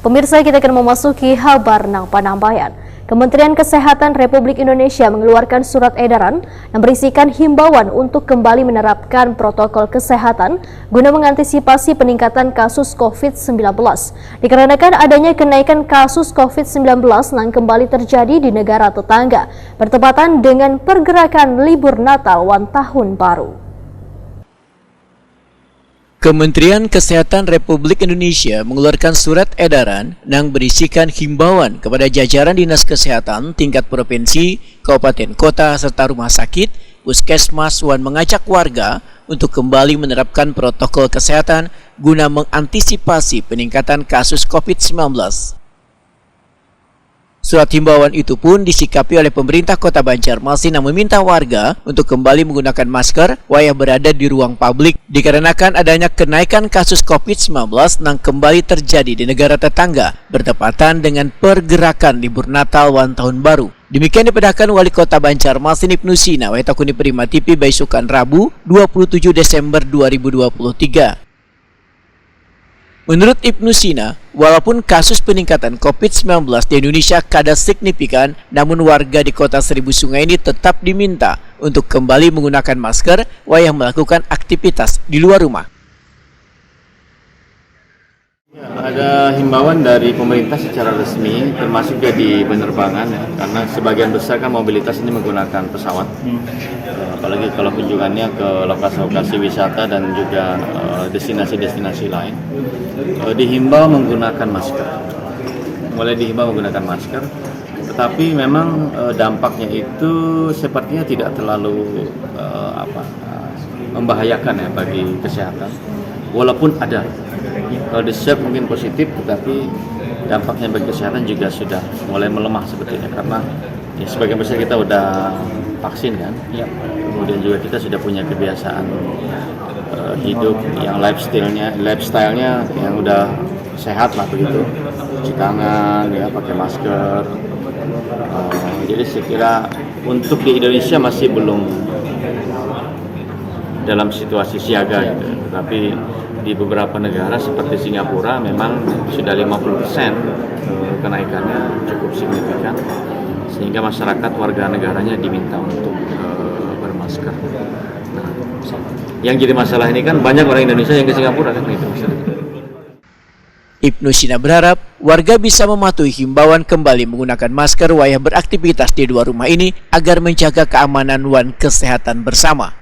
Pemirsa, kita akan memasuki kabar nang panambayan. Kementerian Kesehatan Republik Indonesia mengeluarkan surat edaran yang berisikan himbauan untuk kembali menerapkan protokol kesehatan guna mengantisipasi peningkatan kasus COVID-19. Dikarenakan adanya kenaikan kasus COVID-19 yang kembali terjadi di negara tetangga, bertepatan dengan pergerakan libur Natal wan Tahun Baru. Kementerian Kesehatan Republik Indonesia mengeluarkan surat edaran yang berisikan himbauan kepada jajaran Dinas Kesehatan tingkat provinsi, kabupaten kota, serta rumah sakit, puskesmas wan mengajak warga untuk kembali menerapkan protokol kesehatan guna mengantisipasi peningkatan kasus COVID-19. Surat himbauan itu pun disikapi oleh pemerintah Kota Banjarmasin yang meminta warga untuk kembali menggunakan masker wayah berada di ruang publik dikarenakan adanya kenaikan kasus COVID-19 yang kembali terjadi di negara tetangga bertepatan dengan pergerakan libur Natal wan Tahun Baru. Demikian dipedahkan Wali Kota Banjarmasin Ibnu Sina Waitakuni Prima TV Baisukan Rabu 27 Desember 2023. Menurut Ibnu Sina, walaupun kasus peningkatan COVID-19 di Indonesia kada signifikan, namun warga di kota Seribu Sungai ini tetap diminta untuk kembali menggunakan masker wayah melakukan aktivitas di luar rumah. Ya, ada himbauan dari pemerintah secara resmi, termasuk juga di penerbangan, ya, karena sebagian besar kan mobilitas ini menggunakan pesawat, apalagi kalau kunjungannya ke lokasi-lokasi wisata dan juga destinasi-destinasi lain. Dihimbau menggunakan masker, tetapi memang dampaknya itu sepertinya tidak terlalu membahayakan ya bagi kesehatan, walaupun ada. Kalau di-swab mungkin positif, tetapi dampaknya bagi kesehatan juga sudah mulai melemah sebetulnya, karena ya, sebagian besar kita udah vaksin kan, ya. Kemudian juga kita sudah punya kebiasaan hidup yang lifestyle-nya yang udah sehat lah begitu, cuci tangan, ya, pakai masker. Jadi saya kira untuk di Indonesia masih belum dalam situasi siaga gitu, tapi di beberapa negara seperti Singapura memang sudah 50% kenaikannya cukup signifikan, sehingga masyarakat warga negaranya diminta untuk bermasker. Nah, yang jadi masalah ini kan banyak orang Indonesia yang ke Singapura kan itu masalahnya. Ibnu Sina berharap warga bisa mematuhi himbauan kembali menggunakan masker wayah beraktivitas di luar rumah ini agar menjaga keamanan wan kesehatan bersama.